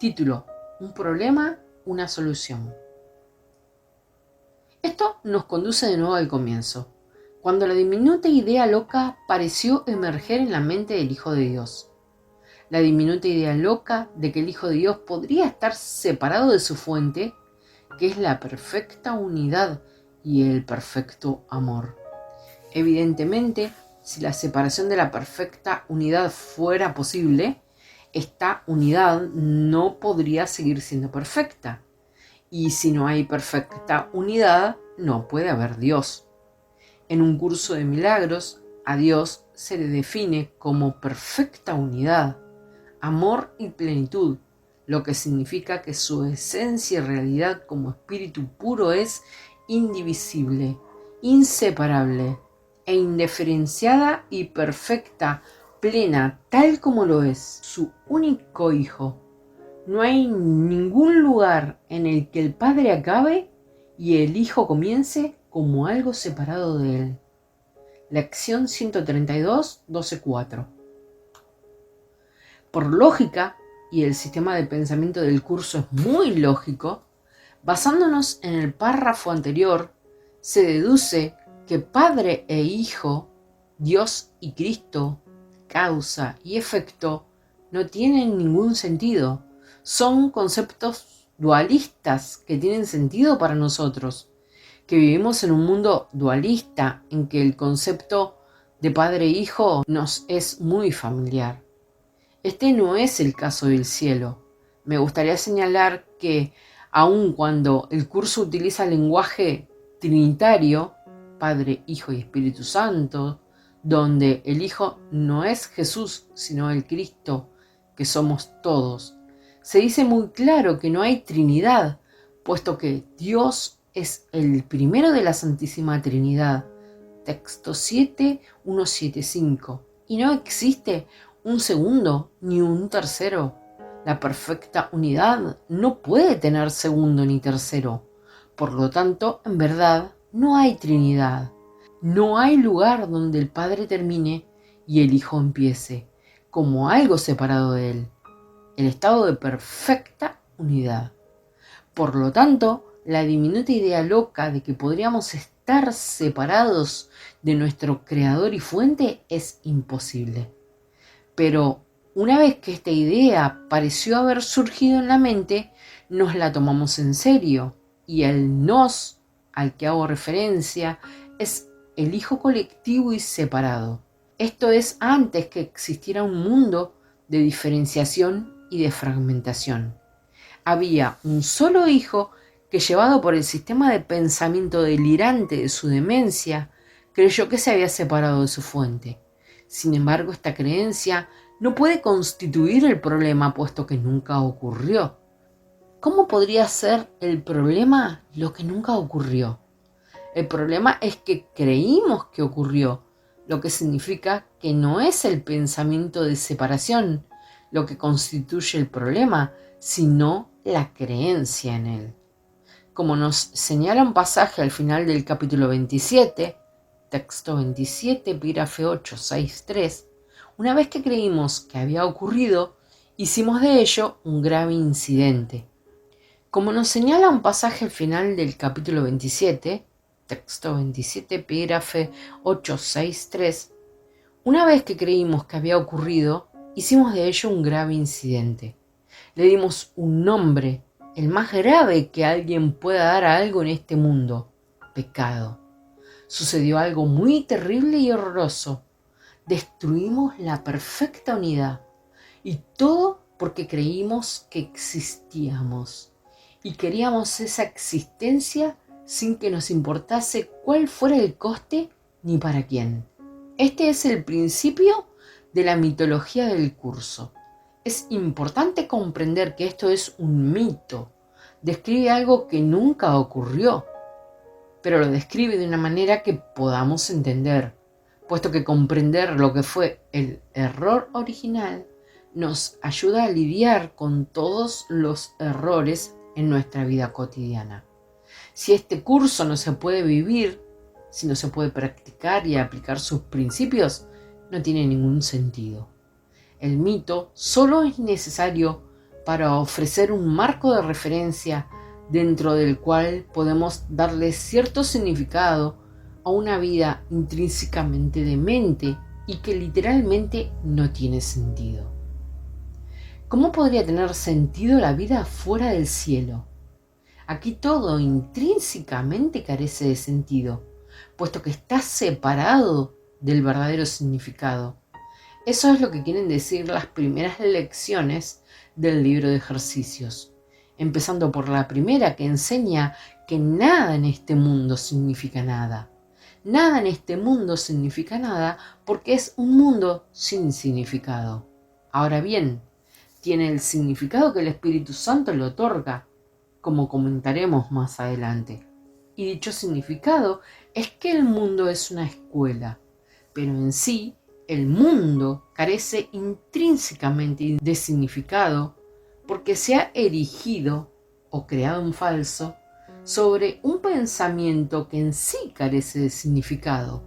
Título: un problema, una solución. Esto nos conduce de nuevo al comienzo, cuando la diminuta idea loca pareció emerger en la mente del Hijo de Dios. La diminuta idea loca de que el Hijo de Dios podría estar separado de su fuente, que es la perfecta unidad y el perfecto amor. Evidentemente, si la separación de la perfecta unidad fuera posible, esta unidad no podría seguir siendo perfecta. Y si no hay perfecta unidad, no puede haber Dios. En un curso de milagros, a Dios se le define como perfecta unidad, amor y plenitud, lo que significa que su esencia y realidad como espíritu puro es indivisible, inseparable e indiferenciada y perfecta, plena, tal como lo es su único Hijo. No hay ningún lugar en el que el Padre acabe y el Hijo comience como algo separado de él. Lección 132, 12.4. Por lógica, y el sistema de pensamiento del curso es muy lógico, basándonos en el párrafo anterior, se deduce que Padre e Hijo, Dios y Cristo, causa y efecto, no tienen ningún sentido. Son conceptos dualistas que tienen sentido para nosotros, que vivimos en un mundo dualista en que el concepto de Padre e Hijo nos es muy familiar. Este no es el caso del cielo. Me gustaría señalar que, aun cuando el curso utiliza lenguaje trinitario, Padre, Hijo y Espíritu Santo, donde el Hijo no es Jesús, sino el Cristo, que somos todos, se dice muy claro que no hay Trinidad, puesto que Dios es el primero de la Santísima Trinidad, texto 7.175, y no existe un segundo ni un tercero. La perfecta unidad no puede tener segundo ni tercero. Por lo tanto, en verdad, no hay Trinidad. No hay lugar donde el Padre termine y el Hijo empiece, como algo separado de él. El estado de perfecta unidad. Por lo tanto, la diminuta idea loca de que podríamos estar separados de nuestro Creador y Fuente es imposible. Pero una vez que esta idea pareció haber surgido en la mente, nos la tomamos en serio, y el nos al que hago referencia es el Hijo colectivo y separado. Esto es antes que existiera un mundo de diferenciación y de fragmentación. Había un solo Hijo que, llevado por el sistema de pensamiento delirante de su demencia, creyó que se había separado de su fuente. Sin embargo, esta creencia no puede constituir el problema, puesto que nunca ocurrió. ¿Cómo podría ser el problema lo que nunca ocurrió? El problema es que creímos que ocurrió, lo que significa que no es el pensamiento de separación lo que constituye el problema, sino la creencia en él. Como nos señala un pasaje al final del capítulo 27, texto 27, epígrafe 8.6.3, una vez que creímos que había ocurrido, hicimos de ello un grave incidente. Como nos señala un pasaje al final del capítulo 27, texto 27, epígrafe 8.6.3, una vez que creímos que había ocurrido, hicimos de ello un grave incidente. Le dimos un nombre, el más grave que alguien pueda dar a algo en este mundo: pecado. Sucedió algo muy terrible y horroroso. Destruimos la perfecta unidad, y todo porque creímos que existíamos y queríamos esa existencia sin que nos importase cuál fuera el coste ni para quién. Este es el principio de la mitología del curso. Es importante comprender que esto es un mito. Describe algo que nunca ocurrió, pero lo describe de una manera que podamos entender, puesto que comprender lo que fue el error original nos ayuda a lidiar con todos los errores en nuestra vida cotidiana. Si este curso no se puede vivir, si no se puede practicar y aplicar sus principios, no tiene ningún sentido. El mito solo es necesario para ofrecer un marco de referencia dentro del cual podemos darle cierto significado a una vida intrínsecamente demente y que literalmente no tiene sentido. ¿Cómo podría tener sentido la vida fuera del cielo? Aquí todo intrínsecamente carece de sentido, puesto que está separado del verdadero significado. Eso es lo que quieren decir las primeras lecciones del libro de ejercicios, empezando por la primera, que enseña que nada en este mundo significa nada. Nada en este mundo significa nada porque es un mundo sin significado. Ahora bien, tiene el significado que el Espíritu Santo le otorga, como comentaremos más adelante. Y dicho significado es que el mundo es una escuela, pero en sí el mundo carece intrínsecamente de significado porque se ha erigido o creado un falso sobre un pensamiento que en sí carece de significado,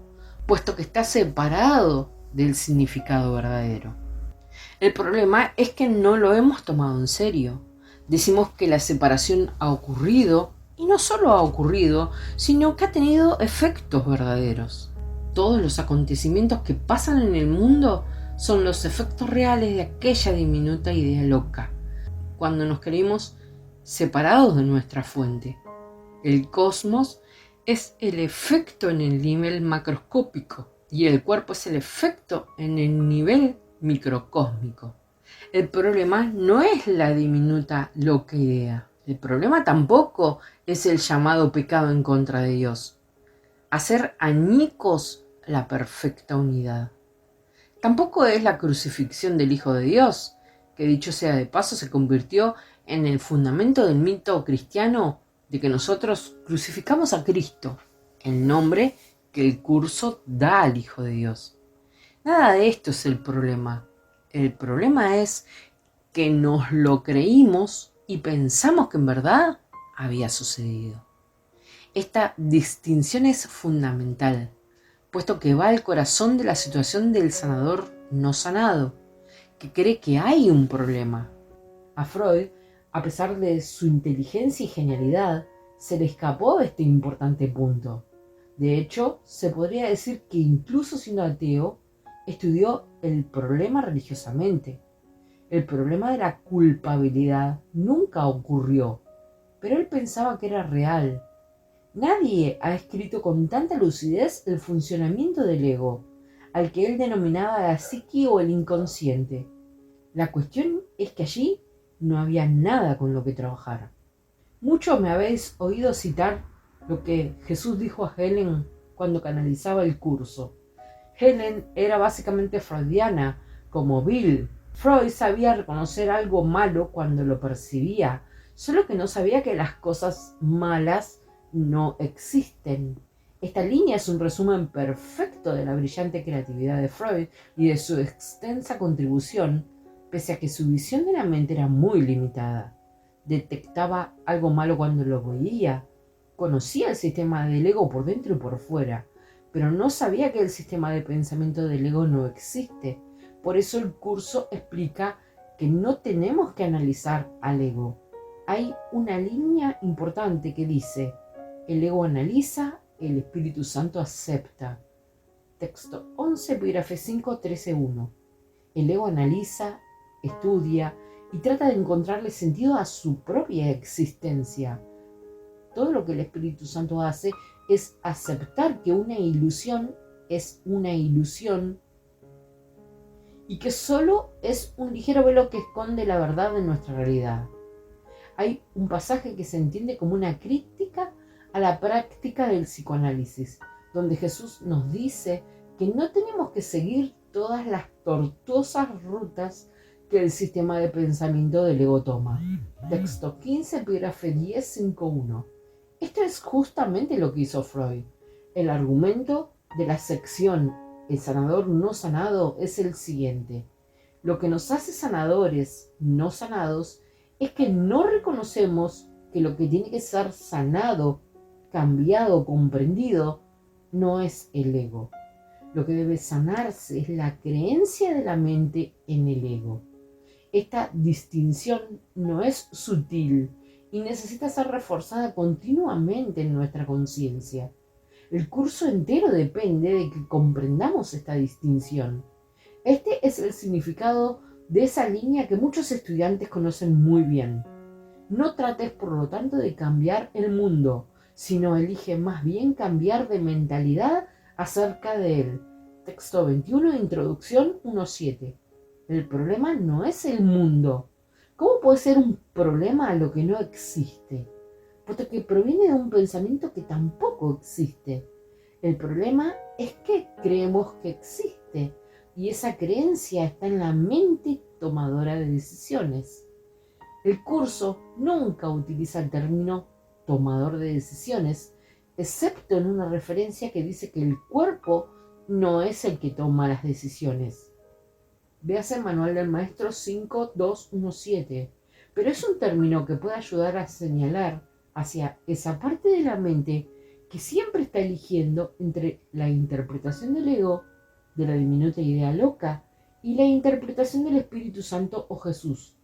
puesto que está separado del significado verdadero. El problema es que no lo hemos tomado en serio. Decimos que la separación ha ocurrido, y no solo ha ocurrido, sino que ha tenido efectos verdaderos. Todos los acontecimientos que pasan en el mundo son los efectos reales de aquella diminuta idea loca, cuando nos creímos separados de nuestra fuente. El cosmos es el efecto en el nivel macroscópico y el cuerpo es el efecto en el nivel microcósmico. El problema no es la diminuta loca idea. El problema tampoco es el llamado pecado en contra de Dios. Hacer añicos la perfecta unidad. Tampoco es la crucifixión del Hijo de Dios, que dicho sea de paso se convirtió en el fundamento del mito cristiano de que nosotros crucificamos a Cristo, el nombre que el curso da al Hijo de Dios. Nada de esto es el problema. El problema es que nos lo creímos y pensamos que en verdad había sucedido. Esta distinción es fundamental, puesto que va al corazón de la situación del sanador no sanado, que cree que hay un problema. A Freud, a pesar de su inteligencia y genialidad, se le escapó este importante punto. De hecho, se podría decir que incluso siendo ateo, estudió el problema religiosamente. El problema de la culpabilidad nunca ocurrió, pero él pensaba que era real. Nadie ha escrito con tanta lucidez el funcionamiento del ego, al que él denominaba la psique o el inconsciente. La cuestión es que allí no había nada con lo que trabajar. Muchos me habéis oído citar lo que Jesús dijo a Helen cuando canalizaba el curso. Helen era básicamente freudiana, como Bill. Freud sabía reconocer algo malo cuando lo percibía, solo que no sabía que las cosas malas no existen. Esta línea es un resumen perfecto de la brillante creatividad de Freud y de su extensa contribución, pese a que su visión de la mente era muy limitada. Detectaba algo malo cuando lo veía, conocía el sistema del ego por dentro y por fuera, pero no sabía que el sistema de pensamiento del ego no existe. Por eso el curso explica que no tenemos que analizar al ego. Hay una línea importante que dice: el ego analiza, el Espíritu Santo acepta. Texto 11, epígrafe 5, 13.1. El ego analiza, estudia y trata de encontrarle sentido a su propia existencia. Todo lo que el Espíritu Santo hace es aceptar que una ilusión es una ilusión y que solo es un ligero velo que esconde la verdad de nuestra realidad. Hay un pasaje que se entiende como una crítica a la práctica del psicoanálisis, donde Jesús nos dice que no tenemos que seguir todas las tortuosas rutas que el sistema de pensamiento del ego toma. Texto 15, epígrafe 10, 5.1. Esto es justamente lo que hizo Freud. El argumento de la sección El sanador no sanado es el siguiente. Lo que nos hace sanadores no sanados es que no reconocemos que lo que tiene que ser sanado, cambiado, comprendido, no es el ego. Lo que debe sanarse es la creencia de la mente en el ego. Esta distinción no es sutil y necesita ser reforzada continuamente en nuestra conciencia. El curso entero depende de que comprendamos esta distinción. Este es el significado de esa línea que muchos estudiantes conocen muy bien. No trates, por lo tanto, de cambiar el mundo, sino elige más bien cambiar de mentalidad acerca de él. Texto 21 de Introducción 1.7. El problema no es el mundo. ¿Cómo puede ser un problema lo que no existe? Puesto que proviene de un pensamiento que tampoco existe. El problema es que creemos que existe, y esa creencia está en la mente tomadora de decisiones. El curso nunca utiliza el término tomador de decisiones, excepto en una referencia que dice que el cuerpo no es el que toma las decisiones. Véase el manual del maestro 5.2.1.7, pero es un término que puede ayudar a señalar hacia esa parte de la mente que siempre está eligiendo entre la interpretación del ego, de la diminuta idea loca, y la interpretación del Espíritu Santo o Jesús.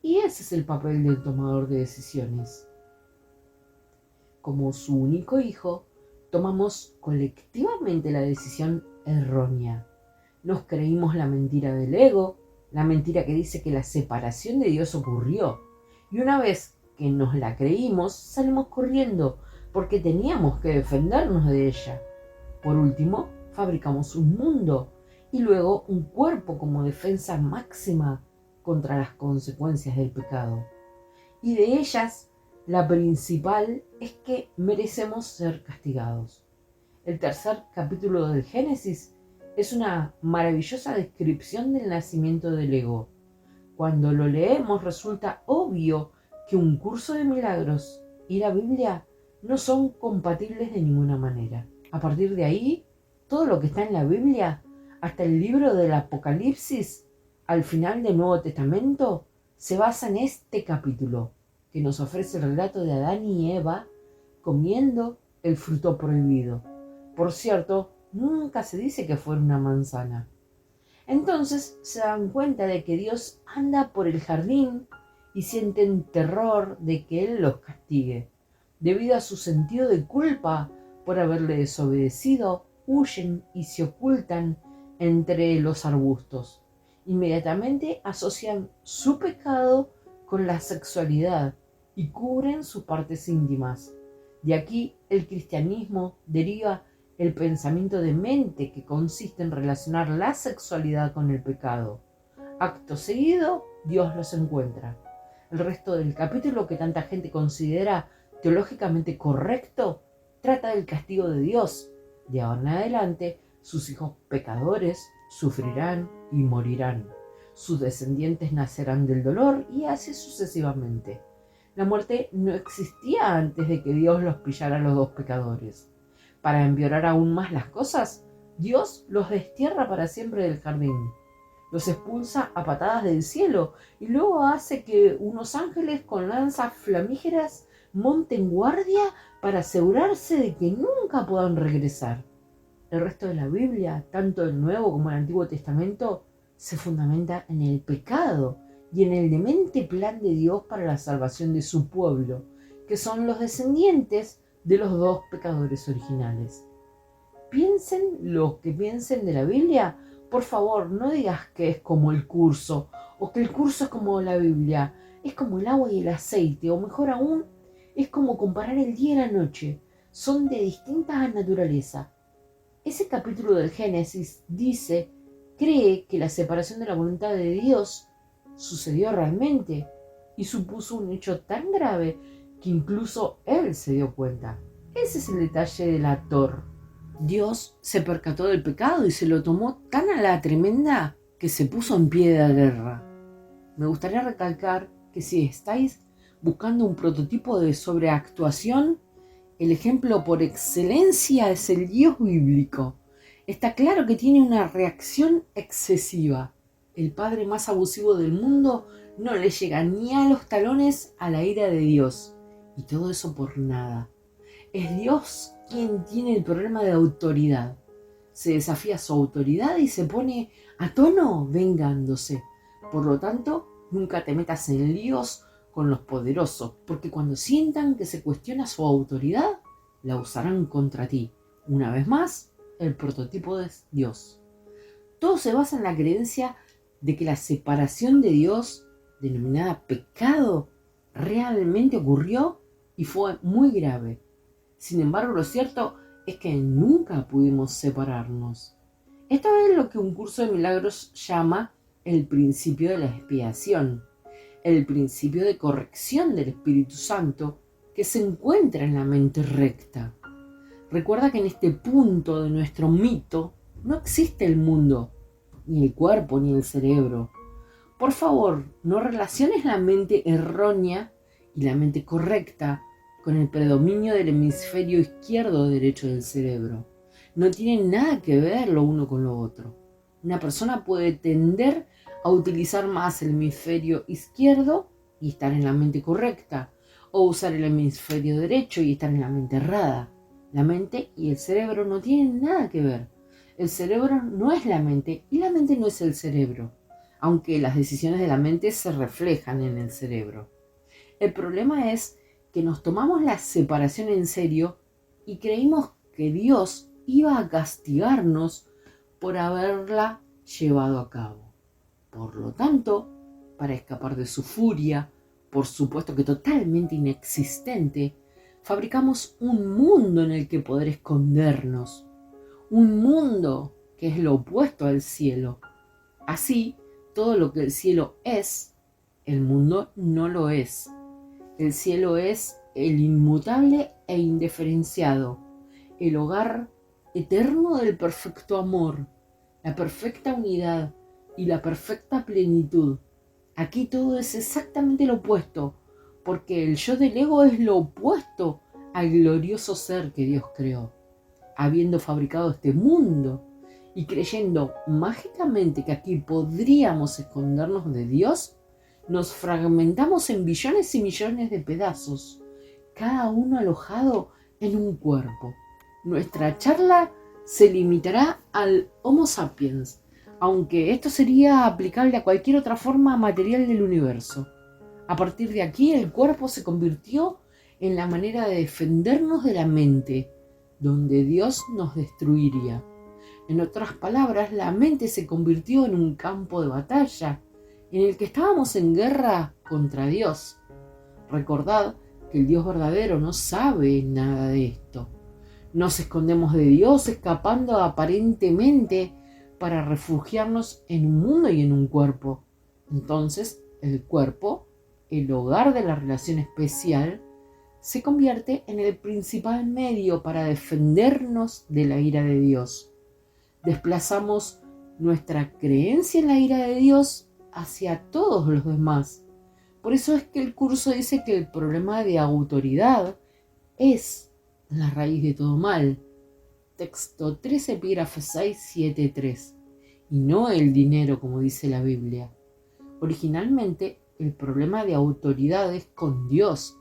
Y ese es el papel del tomador de decisiones. Como su único hijo, tomamos colectivamente la decisión errónea. Nos creímos la mentira del ego, la mentira que dice que la separación de Dios ocurrió. Y una vez que nos la creímos, salimos corriendo porque teníamos que defendernos de ella. Por último, fabricamos un mundo y luego un cuerpo como defensa máxima contra las consecuencias del pecado. Y de ellas, la principal es que merecemos ser castigados. El tercer capítulo del Génesis es una maravillosa descripción del nacimiento del ego. Cuando lo leemos resulta obvio que un curso de milagros y la Biblia no son compatibles de ninguna manera. A partir de ahí, todo lo que está en la Biblia, hasta el libro del Apocalipsis, al final del Nuevo Testamento, se basa en este capítulo, que nos ofrece el relato de Adán y Eva comiendo el fruto prohibido. Por cierto, nunca se dice que fue una manzana. Entonces se dan cuenta de que Dios anda por el jardín y sienten terror de que Él los castigue. Debido a su sentido de culpa por haberle desobedecido, huyen y se ocultan entre los arbustos. Inmediatamente asocian su pecado con la sexualidad y cubren sus partes íntimas. De aquí el cristianismo deriva el pensamiento de mente que consiste en relacionar la sexualidad con el pecado. Acto seguido, Dios los encuentra. El resto del capítulo, que tanta gente considera teológicamente correcto, trata del castigo de Dios. De ahora en adelante, sus hijos pecadores sufrirán y morirán. Sus descendientes nacerán del dolor y así sucesivamente. La muerte no existía antes de que Dios los pillara a los dos pecadores. Para empeorar aún más las cosas, Dios los destierra para siempre del jardín. Los expulsa a patadas del cielo y luego hace que unos ángeles con lanzas flamígeras monten guardia para asegurarse de que nunca puedan regresar. El resto de la Biblia, tanto el Nuevo como el Antiguo Testamento, se fundamenta en el pecado y en el demente plan de Dios para la salvación de su pueblo, que son los descendientes de los dos pecadores originales. Piensen lo que piensen de la Biblia, por favor, no digas que es como el curso, o que el curso es como la Biblia, es como el agua y el aceite, o mejor aún, es como comparar el día y la noche, son de distinta naturaleza. Ese capítulo del Génesis cree que la separación de la voluntad de Dios sucedió realmente y supuso un hecho tan grave que incluso él se dio cuenta. Ese es el detalle del actor. Dios se percató del pecado y se lo tomó tan a la tremenda que se puso en pie de guerra. Me gustaría recalcar que si estáis buscando un prototipo de sobreactuación, el ejemplo por excelencia es el Dios bíblico. Está claro que tiene una reacción excesiva. El padre más abusivo del mundo no le llega ni a los talones a la ira de Dios. Y todo eso por nada. Es Dios quien tiene el problema de autoridad. Se desafía su autoridad y se pone a tono vengándose. Por lo tanto, Nunca te metas en líos con los poderosos, porque cuando sientan que se cuestiona su autoridad, la usarán contra ti. Una vez más, el prototipo es Dios. Todo se basa en la creencia de que la separación de Dios, denominada pecado, realmente ocurrió y fue muy grave. Sin embargo, lo cierto es que nunca pudimos separarnos. Esto es lo que un curso de milagros llama el principio de la expiación, el principio de corrección del Espíritu Santo que se encuentra en la mente recta. Recuerda que en este punto de nuestro mito no existe el mundo, ni el cuerpo, ni el cerebro. Por favor, no relaciones la mente errónea y la mente correcta con el predominio del hemisferio izquierdo o derecho del cerebro. No tienen nada que ver lo uno con lo otro. Una persona puede tender a utilizar más el hemisferio izquierdo y estar en la mente correcta, o usar el hemisferio derecho y estar en la mente errada. La mente y el cerebro no tienen nada que ver. El cerebro no es la mente y la mente no es el cerebro, aunque las decisiones de la mente se reflejan en el cerebro. El problema es que nos tomamos la separación en serio y creímos que Dios iba a castigarnos por haberla llevado a cabo. Por lo tanto, para escapar de su furia, por supuesto que totalmente inexistente, fabricamos un mundo en el que poder escondernos. Un mundo que es lo opuesto al cielo. Así, todo lo que el cielo es, el mundo no lo es. El cielo es el inmutable e indiferenciado, el hogar eterno del perfecto amor, la perfecta unidad y la perfecta plenitud. Aquí todo es exactamente lo opuesto, porque el yo del ego es lo opuesto al glorioso ser que Dios creó. Habiendo fabricado este mundo y creyendo mágicamente que aquí podríamos escondernos de Dios, nos fragmentamos en billones y millones de pedazos, cada uno alojado en un cuerpo. Nuestra charla se limitará al Homo sapiens, aunque esto sería aplicable a cualquier otra forma material del universo. A partir de aquí, el cuerpo se convirtió en la manera de defendernos de la mente, donde Dios nos destruiría. En otras palabras, la mente se convirtió en un campo de batalla, en el que estábamos en guerra contra Dios. Recordad que el Dios verdadero no sabe nada de esto. Nos escondemos de Dios escapando aparentemente para refugiarnos en un mundo y en un cuerpo. Entonces, el cuerpo, el hogar de la relación especial, se convierte en el principal medio para defendernos de la ira de Dios. Desplazamos nuestra creencia en la ira de Dios hacia todos los demás. Por eso es que el curso dice que el problema de autoridad es la raíz de todo mal. Texto 3, epígrafe 673. Y no el dinero, como dice la Biblia. Originalmente, el problema de autoridad es con Dios,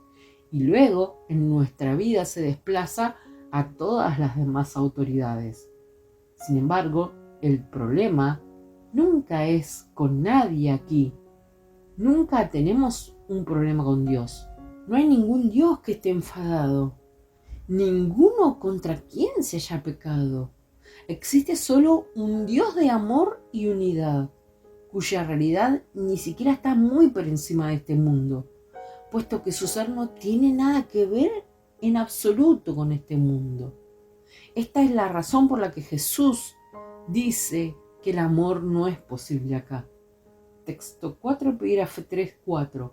y luego en nuestra vida se desplaza a todas las demás autoridades. Sin embargo, el problema nunca es con nadie aquí. Nunca tenemos un problema con Dios. No hay ningún Dios que esté enfadado. Ninguno contra quien se haya pecado. Existe solo un Dios de amor y unidad, cuya realidad ni siquiera está muy por encima de este mundo, puesto que su ser no tiene nada que ver en absoluto con este mundo. Esta es la razón por la que Jesús dice que el amor no es posible acá. Texto 4, epígrafe 3.4,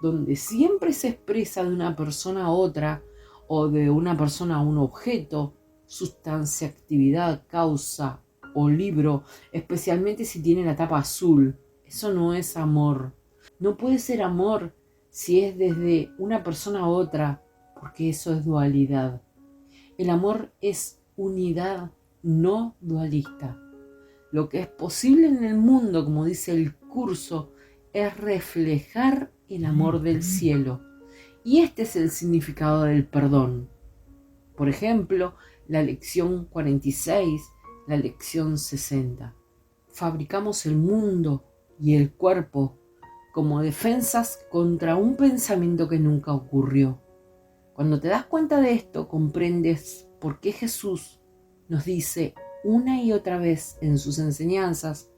donde siempre se expresa de una persona a otra o de una persona a un objeto, sustancia, actividad, causa o libro, especialmente si tiene la tapa azul. Eso no es amor. No puede ser amor si es desde una persona a otra, porque eso es dualidad. El amor es unidad no dualista. Lo que es posible en el mundo, como dice el curso, es reflejar el amor del cielo. Y este es el significado del perdón. Por ejemplo, la lección 46, la lección 60. Fabricamos el mundo y el cuerpo como defensas contra un pensamiento que nunca ocurrió. Cuando te das cuenta de esto, comprendes por qué Jesús nos dice una y otra vez en sus enseñanzas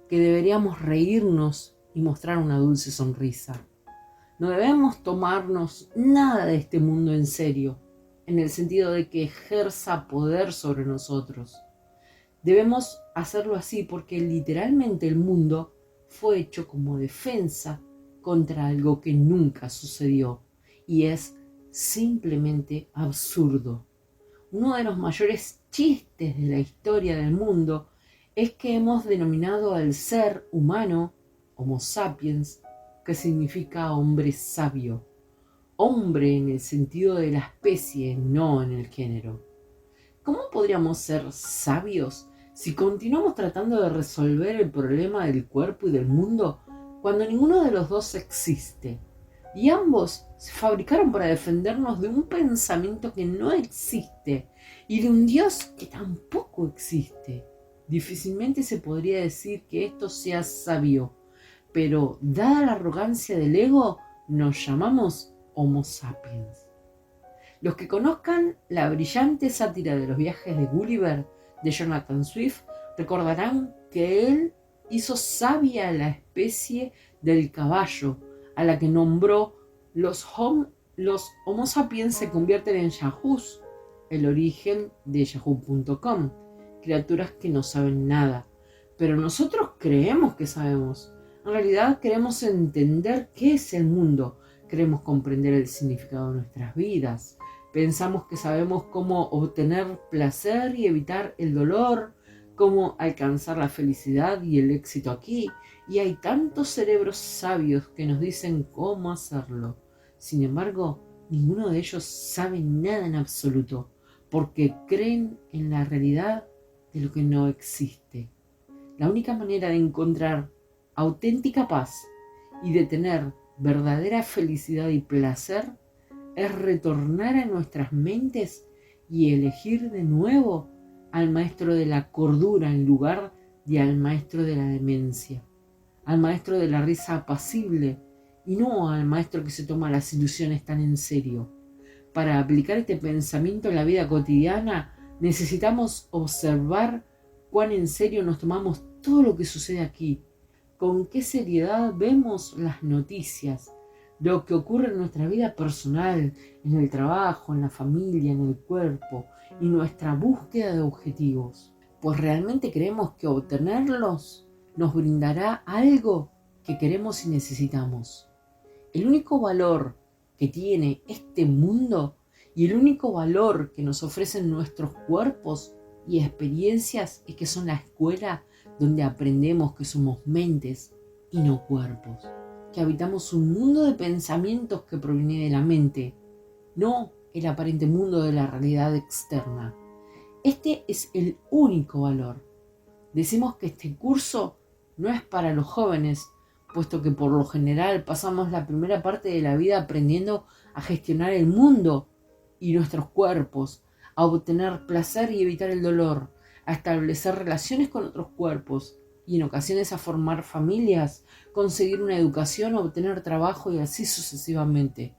que deberíamos reírnos y mostrar una dulce sonrisa. No debemos tomarnos nada de este mundo en serio, en el sentido de que ejerza poder sobre nosotros. Debemos hacerlo así porque literalmente el mundo fue hecho como defensa contra algo que nunca sucedió y es simplemente absurdo. Uno de los mayores chistes de la historia del mundo es que hemos denominado al ser humano Homo sapiens, que significa hombre sabio. Hombre en el sentido de la especie, no en el género. ¿Cómo podríamos ser sabios si continuamos tratando de resolver el problema del cuerpo y del mundo cuando ninguno de los dos existe? Y ambos se fabricaron para defendernos de un pensamiento que no existe y de un Dios que tampoco existe. Difícilmente se podría decir que esto sea sabio, pero dada la arrogancia del ego, nos llamamos Homo sapiens. Los que conozcan la brillante sátira de los viajes de Gulliver de Jonathan Swift recordarán que él hizo sabia a la especie del caballo, a la que nombró los Homo sapiens se convierten en yahoos, el origen de yahoo.com, criaturas que no saben nada. Pero nosotros creemos que sabemos. En realidad queremos entender qué es el mundo, queremos comprender el significado de nuestras vidas. Pensamos que sabemos cómo obtener placer y evitar el dolor, cómo alcanzar la felicidad y el éxito aquí. Y hay tantos cerebros sabios que nos dicen cómo hacerlo. Sin embargo, ninguno de ellos sabe nada en absoluto, porque creen en la realidad de lo que no existe. La única manera de encontrar auténtica paz y de tener verdadera felicidad y placer es retornar a nuestras mentes y elegir de nuevo al maestro de la cordura en lugar de al maestro de la demencia, al maestro de la risa apacible y no al maestro que se toma las ilusiones tan en serio. Para aplicar este pensamiento en la vida cotidiana necesitamos observar cuán en serio nos tomamos todo lo que sucede aquí, con qué seriedad vemos las noticias, lo que ocurre en nuestra vida personal, en el trabajo, en la familia, en el cuerpo y nuestra búsqueda de objetivos. Pues realmente creemos que obtenerlos nos brindará algo que queremos y necesitamos. El único valor que tiene este mundo y el único valor que nos ofrecen nuestros cuerpos y experiencias es que son la escuela donde aprendemos que somos mentes y no cuerpos, que habitamos un mundo de pensamientos que proviene de la mente, no el aparente mundo de la realidad externa. Este es el único valor. Decimos que este curso no es para los jóvenes, puesto que por lo general pasamos la primera parte de la vida aprendiendo a gestionar el mundo y nuestros cuerpos, a obtener placer y evitar el dolor, a establecer relaciones con otros cuerpos y en ocasiones a formar familias, conseguir una educación, obtener trabajo y así sucesivamente.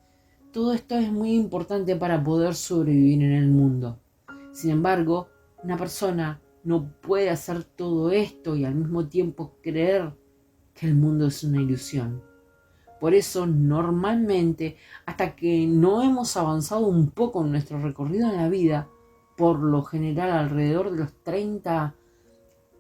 Todo esto es muy importante para poder sobrevivir en el mundo. Sin embargo, una persona no puede hacer todo esto y al mismo tiempo creer que el mundo es una ilusión. Por eso, normalmente, hasta que no hemos avanzado un poco en nuestro recorrido en la vida, por lo general alrededor de los 30,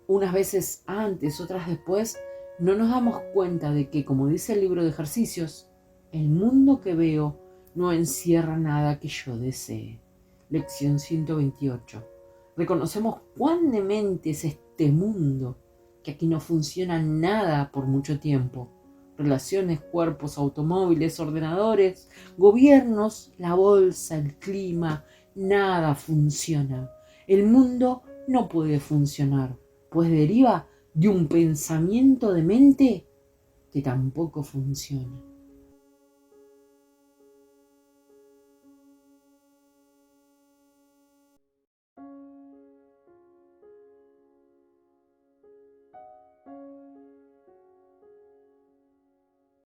unas veces antes, otras después, no nos damos cuenta de que, como dice el libro de ejercicios, el mundo que veo no encierra nada que yo desee. Lección 128. Reconocemos cuán demente es este mundo, que aquí no funciona nada por mucho tiempo. Relaciones, cuerpos, automóviles, ordenadores, gobiernos, la bolsa, el clima, nada funciona. El mundo no puede funcionar, pues deriva de un pensamiento de mente que tampoco funciona.